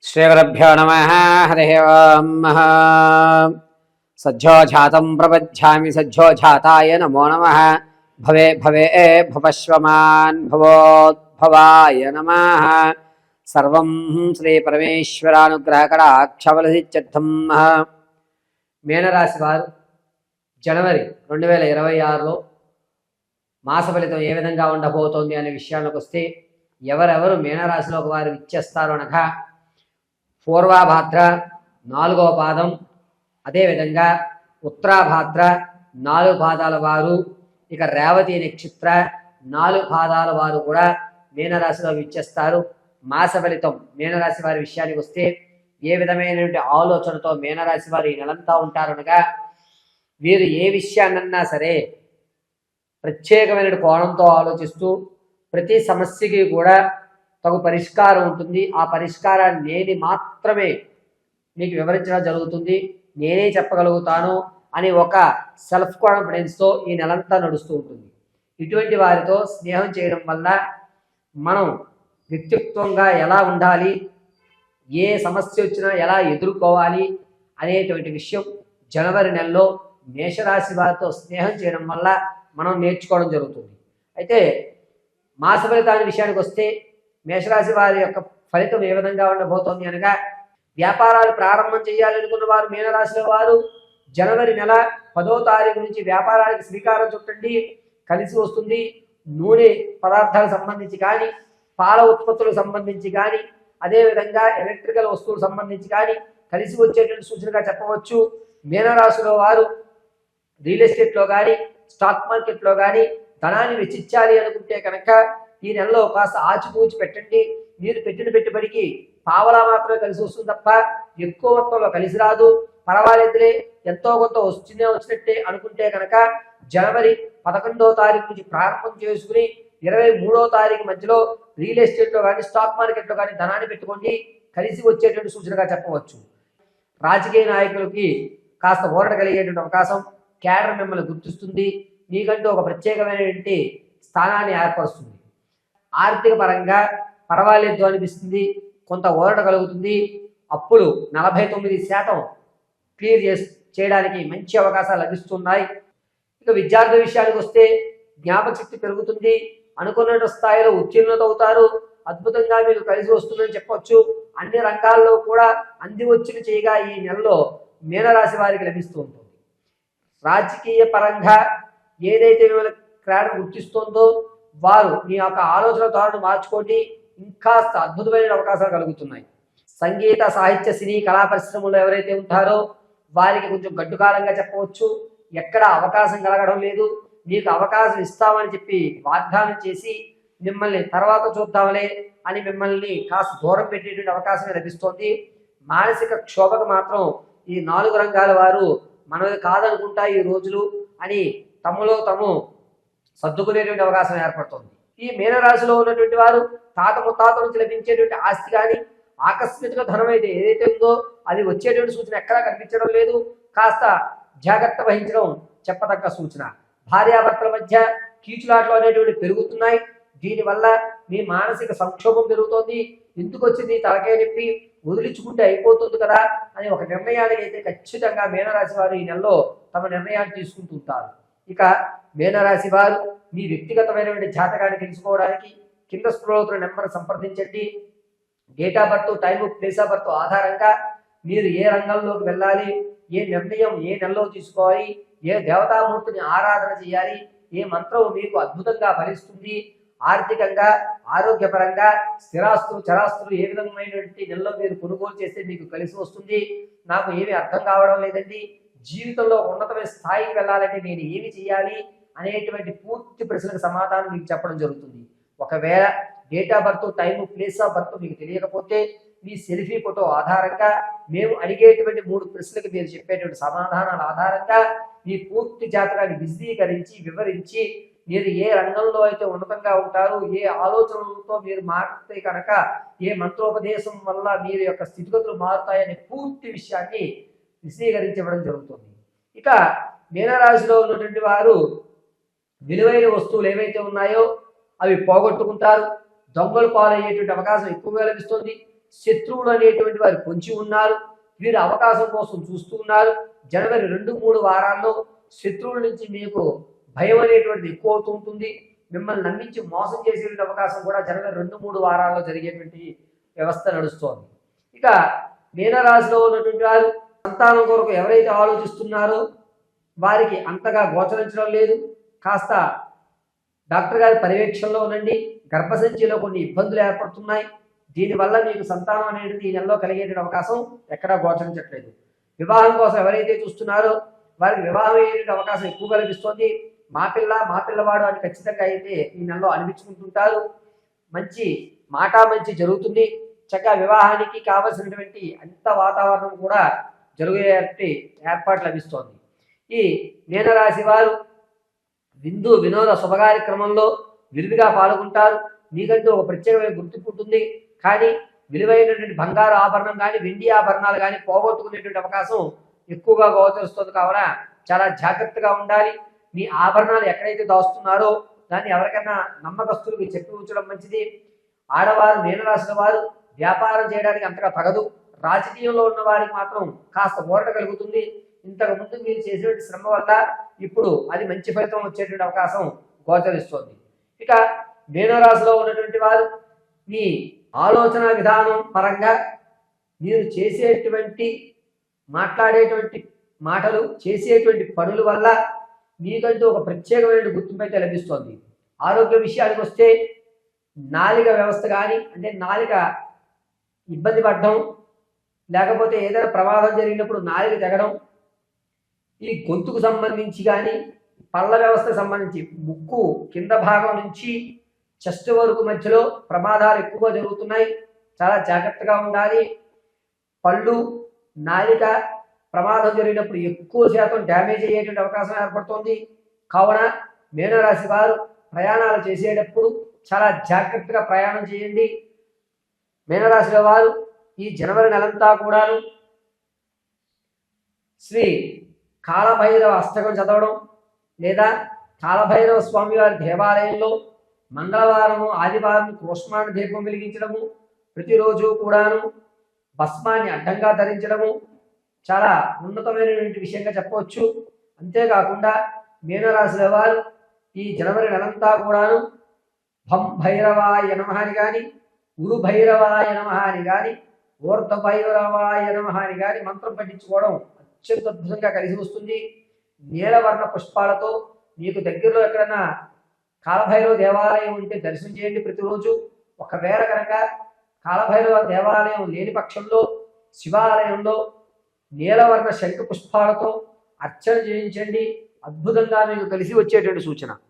श्रीगुरुभ्यो नमः। हरिः ओम्। सज्जोजातं प्रपद्यामि सज्जोजाताय नमो नमः। भवे भवे भवश्वमान् भवोद्भवाय नमः। सर्वं श्रीपरमेश्वरानुग्रहकटाक्षफलसिद्ध्यर्थं। మీనరాశి వారు జనవరి 2026లో మాస ఫలితం ఏ విధంగా ఉండబోతోంది అనే విషయానికి వస్తే ఎవరెవరు మీనరాశిలోకి వారు ఇచ్చేస్తారు అనగా పూర్వాభాద్ర 4వ పాదం, అదేవిధంగా ఉత్తరాభాద్ర 4 పాదాల వారు, ఇక రేవతి నక్షత్ర 4 పాదాల వారు కూడా మీనరాశిలో ఇచ్చేస్తారు. మాస ఫలితం మీనరాశి వారి విషయానికి వస్తే ఏ విధమైనటువంటి ఆలోచనతో మీనరాశి వారు ఈ నెలంతా ఉంటారనగా వీరు ఏ విషయాన్నన్నా సరే ప్రత్యేకమైన కోణంతో ఆలోచిస్తూ ప్రతి సమస్యకి కూడా తగు పరిష్కారం ఉంటుంది. ఆ పరిష్కారాన్ని నేను మాత్రమే మీకు వివరించడం జరుగుతుంది, నేనే చెప్పగలుగుతాను అని ఒక సెల్ఫ్ కాన్ఫిడెన్స్తో ఈ నెలంతా నడుస్తూ ఉంటుంది. ఇటువంటి వారితో స్నేహం చేయడం వల్ల మనం వ్యక్తిత్వంగా ఎలా ఉండాలి, ఏ సమస్య వచ్చినా ఎలా ఎదుర్కోవాలి అనేటువంటి విషయం జనవరి నెలలో మేషరాశి వారితో స్నేహం చేయడం వల్ల మనం నేర్చుకోవడం జరుగుతుంది. అయితే మాస ఫలితాన్ని విషయానికి వస్తే మేషరాశి వారి యొక్క ఫలితం ఏ విధంగా ఉండబోతోంది అనగా వ్యాపారాలు ప్రారంభం చేయాలనుకున్న వారు మీనరాశిలో వారు జనవరి నెల 10వ తారీఖు నుంచి వ్యాపారానికి శ్రీకారం చుట్టండి, కలిసి వస్తుంది. నూనె పదార్థాలకు సంబంధించి కానీ, పాల ఉత్పత్తులకు సంబంధించి కానీ, అదేవిధంగా ఎలక్ట్రికల్ వస్తువులకు సంబంధించి కానీ కలిసి వచ్చేటువంటి సూచనగా చెప్పవచ్చు. మీనరాశిలో వారు రియల్ ఎస్టేట్లో కానీ, స్టాక్ మార్కెట్లో కానీ ధనాన్ని వెచ్చించాలి అనుకుంటే కనుక ఈ నెలలో కాస్త ఆచితూచి పెట్టండి. మీరు పెట్టిన పెట్టుబడికి పావలా మాత్రమే కలిసి వస్తుంది తప్ప ఎక్కువ మొత్తంలో కలిసి రాదు. పర్వాలేదులే, ఎంతో కొంత వచ్చినట్టే అనుకుంటే కనుక జనవరి 11వ తారీఖు నుంచి ప్రారంభం చేసుకుని 23వ తారీఖు మధ్యలో రియల్ ఎస్టేట్లో కానీ, స్టాక్ మార్కెట్లో కానీ ధనాన్ని పెట్టుకోండి, కలిసి వచ్చేటువంటి సూచనగా చెప్పవచ్చు. రాజకీయ నాయకులకి కాస్త ఊరట కలిగేటువంటి అవకాశం, క్యాడర్ మిమ్మల్ని గుర్తిస్తుంది, మీకంటూ ఒక ప్రత్యేకమైనటువంటి స్థానాన్ని ఏర్పరుస్తుంది. ఆర్థిక పరంగా పర్వాలేదు అనిపిస్తుంది, కొంత ఊరట కలుగుతుంది. అప్పులు 49% క్లియర్ చేయడానికి మంచి అవకాశాలు లభిస్తున్నాయి. ఇక విద్యార్థి విషయానికి వస్తే జ్ఞాపక శక్తి పెరుగుతుంది, అనుకున్న స్థాయిలో ఉత్తీర్ణత అవుతారు, అద్భుతంగా మీకు కలిసి వస్తుందని చెప్పవచ్చు. అన్ని రంగాల్లో కూడా అంది వచ్చిన చేయగా ఈ నెలలో మీనరాశి వారికి లభిస్తూ ఉంటుంది. రాజకీయ పరంగా ఏదైతే మిమ్మల్ని క్రీడ గుర్తిస్తుందో వారు మీ యొక్క ఆలోచన ధోరణి మార్చుకోండి, ఇంకా అద్భుతమైన అవకాశాలు కలుగుతున్నాయి. సంగీత, సాహిత్య, సినీ, కళా పరిశ్రమలో ఎవరైతే ఉంటారో వారికి కొంచెం గడ్డుకాలంగా చెప్పవచ్చు. ఎక్కడ అవకాశం కలగడం లేదు, మీకు అవకాశం ఇస్తామని చెప్పి వాగ్దానం చేసి మిమ్మల్ని తర్వాత చూద్దాంలే అని మిమ్మల్ని కాస్త దూరం పెట్టేటువంటి అవకాశమే లభిస్తోంది. మానసిక క్షోభకు మాత్రం ఈ 4 రంగాల వారు మనది కాదనుకుంటా ఈ రోజులు అని తమలో తాము సర్దుకునేటువంటి అవకాశం ఏర్పడుతుంది. ఈ మీనరాశిలో ఉన్నటువంటి వారు తాత ముత్తాత నుంచి లభించేటువంటి ఆస్తి కానీ, ఆకస్మిక ధనం అయితే ఏదైతే ఉందో అది వచ్చేటువంటి సూచన ఎక్కడా కనిపించడం లేదు. కాస్త జాగ్రత్త వహించడం చెప్పదగ్గ సూచన. భార్యాభర్తల మధ్య కీచులాట్లు అనేటువంటి పెరుగుతున్నాయి. దీనివల్ల మీ మానసిక సంక్షోభం పెరుగుతోంది. ఎందుకు వచ్చింది తలకాయ నొప్పి, వదిలించుకుంటే అయిపోతుంది కదా అని ఒక నిర్ణయానికి అయితే ఖచ్చితంగా మీనరాశి వారు ఈ నెలలో తమ నిర్ణయాన్ని తీసుకుంటుంటారు. ఇక మీనరాశి వారు మీ వ్యక్తిగతమైనటువంటి జాతకాన్ని తెలుసుకోవడానికి కింద స్క్రోల్ అవుతున్న నెంబర్ సంప్రదించండి. Date of birth, time, place of birth ఆధారంగా మీరు ఏ రంగంలోకి వెళ్ళాలి, ఏ నిర్ణయం ఏ నెలలో తీసుకోవాలి, ఏ దేవతామూర్తిని ఆరాధన చేయాలి, ఏ మంత్రం మీకు అద్భుతంగా ఫలిస్తుంది, ఆర్థికంగా, ఆరోగ్యపరంగా, స్థిరాస్తులు, చరాస్తులు ఏ విధమైనటువంటి నెలలో మీరు కొనుగోలు చేస్తే మీకు కలిసి వస్తుంది, నాకు ఏమీ అర్థం కావడం లేదండి, జీవితంలో ఉన్నతమైన స్థాయికి వెళ్ళాలంటే నేను ఏమి చేయాలి అనేటువంటి పూర్తి ప్రశ్నలకు సమాధానం మీకు చెప్పడం జరుగుతుంది. ఒకవేళ date of birth, time, place of birth మీకు తెలియకపోతే మీ సెల్ఫీ ఫోటో ఆధారంగా మేము అడిగేటువంటి 3 ప్రశ్నలకు మీరు చెప్పేటువంటి సమాధానాల ఆధారంగా మీ పూర్తి జాతకాన్ని విశదీకరించి వివరించి మీరు ఏ రంగంలో అయితే ఉన్నతంగా ఉంటారో, ఏ ఆలోచనలతో మీరు మారితే కనుక ఏ మంత్రోపదేశం వల్ల మీరు యొక్క స్థితిగతులు మారుతాయనే పూర్తి విషయాన్ని విశదీకరించడం జరుగుతుంది. ఇక మీనరాశిలో ఉన్నటువంటి వారు విలువైన వస్తువులు ఏవైతే ఉన్నాయో అవి పోగొట్టుకుంటారు, దొంగలు పాలయ్యేటువంటి అవకాశం ఎక్కువగా లభిస్తుంది. శత్రువులు అనేటువంటి వారు పొంచి ఉన్నారు. వీరు అవకాశం కోసం చూస్తూ ఉన్నారు. జనవరి 2-3 వారాల్లో శత్రువుల నుంచి మీకు భయం అనేటువంటిది ఎక్కువ అవుతూ ఉంటుంది. మిమ్మల్ని నమ్మించి మోసం చేసేటువంటి అవకాశం కూడా జనవరి 2-3 వారాల్లో జరిగేటువంటి వ్యవస్థ నడుస్తోంది. ఇక మీనరాశిలో ఉన్నటువంటి వారు సంతానం కొరకు ఎవరైతే ఆలోచిస్తున్నారో వారికి అంతగా గోచరించడం లేదు. కాస్త డాక్టర్ గారి పర్యవేక్షణలో ఉండండి. గర్భసంచిలో కొన్ని ఇబ్బందులు ఏర్పడుతున్నాయి. దీనివల్ల మీకు సంతానం అనేది ఈ నెలలో కలిగేటువంటి అవకాశం ఎక్కడా గోచరించట్లేదు. వివాహం కోసం ఎవరైతే చూస్తున్నారో వారికి వివాహం అయ్యేటువంటి అవకాశం ఎక్కువ కనిపిస్తోంది. మా పిల్లవాడు అని ఖచ్చితంగా అయితే ఈ నెలలో అనిపించుకుంటుంటారు. మంచి మంచి జరుగుతుంది. చక్కగా వివాహానికి కావలసినటువంటి అంత వాతావరణం కూడా జరిగేటి ఏర్పాటు లభిస్తోంది. ఈ మీనరాశి వారు విందు వినోద శుభకార్యక్రమంలో విరివిగా పాల్గొంటారు. మీకంటూ ఒక ప్రత్యేకమైన గుర్తింపు ఉంటుంది. కానీ విలువైనటువంటి బంగారు ఆభరణం కానీ వెండి ఆభరణాలు కానీ పోగొట్టుకునేటువంటి అవకాశం ఎక్కువగా గోచరిస్తుంది. కావున చాలా జాగ్రత్తగా ఉండాలి. మీ ఆభరణాలు ఎక్కడైతే దాస్తున్నారో దాన్ని ఎవరికైనా నమ్మకస్తులకు చెప్పి ఉంచడం మంచిది. ఆడవారు మీనరాశి వారు వ్యాపారం చేయడానికి అంతగా తగదు. రాజకీయంలో ఉన్న వారికి మాత్రం కాస్త ఊరట కలుగుతుంది. ఇంతకు ముందు మీరు చేసేటువంటి శ్రమ వల్ల ఇప్పుడు అది మంచి ఫలితం వచ్చేటువంటి అవకాశం గోచరిస్తుంది. ఇక మీనరాశిలో ఉన్నటువంటి వారు మీ ఆలోచన విధానం పరంగా మీరు చేసేటువంటి మాట్లాడేటువంటి మాటలు చేసేటువంటి పనుల వల్ల మీకంటూ ఒక ప్రత్యేకమైన గుర్తింపు అయితే లభిస్తోంది. ఆరోగ్య విషయానికి వస్తే నాలిక వ్యవస్థ కానీ అంటే నాలిక ఇబ్బంది పడడం, లేకపోతే ఏదైనా ప్రమాదం జరిగినప్పుడు నాలిక తెగడం, ఈ గొంతుకు సంబంధించి కానీ పళ్ళ వ్యవస్థకు సంబంధించి ముక్కు కింద భాగం నుంచి చెస్ట్ వరకు మధ్యలో ప్రమాదాలు ఎక్కువగా జరుగుతున్నాయి. చాలా జాగ్రత్తగా ఉండాలి. పళ్ళు నాలిక ప్రమాదం జరిగినప్పుడు ఎక్కువ శాతం డ్యామేజ్ అయ్యేటువంటి అవకాశం ఏర్పడుతుంది. కావున మీనరాశి వారు ప్రయాణాలు చేసేటప్పుడు చాలా జాగ్రత్తగా ప్రయాణం చేయండి. మీనరాశిలో వారు ఈ జనవరి నెలంతా కూడాను శ్రీ కాలభైరవ అష్టకం చదవడం లేదా కాలభైరవ స్వామి వారి దేవాలయంలో మంగళవారము ఆదివారం కూష్మాండ దీపం వెలిగించడము, ప్రతిరోజు కూడాను భస్మాన్ని అడ్డంగా ధరించడము చాలా ఉన్నతమైనటువంటి విషయంగా చెప్పవచ్చు. అంతేకాకుండా మీనరాశిలో వారు ఈ జనవరి నెలంతా కూడాను భం భైరవాయ నమః అని కానీ, ఉరు భైరవాయ నమః అని కానీ, ఊర్ధ భైరవాయ నమః అని కానీ మంత్రం పఠించుకోవడం అత్యంత అద్భుతంగా కలిసి వస్తుంది. నీలవర్ణ పుష్పాలతో మీకు దగ్గరలో ఎక్కడైనా కాలభైరవ దేవాలయం ఉంటే దర్శనం చేయండి ప్రతిరోజు. ఒకవేళ కనుక కాలభైరవ దేవాలయం లేని పక్షంలో శివాలయంలో నీలవర్ణ శంఖ పుష్పాలతో అర్చన చేయించండి. అద్భుతంగా మీకు కలిసి వచ్చేటువంటి సూచన.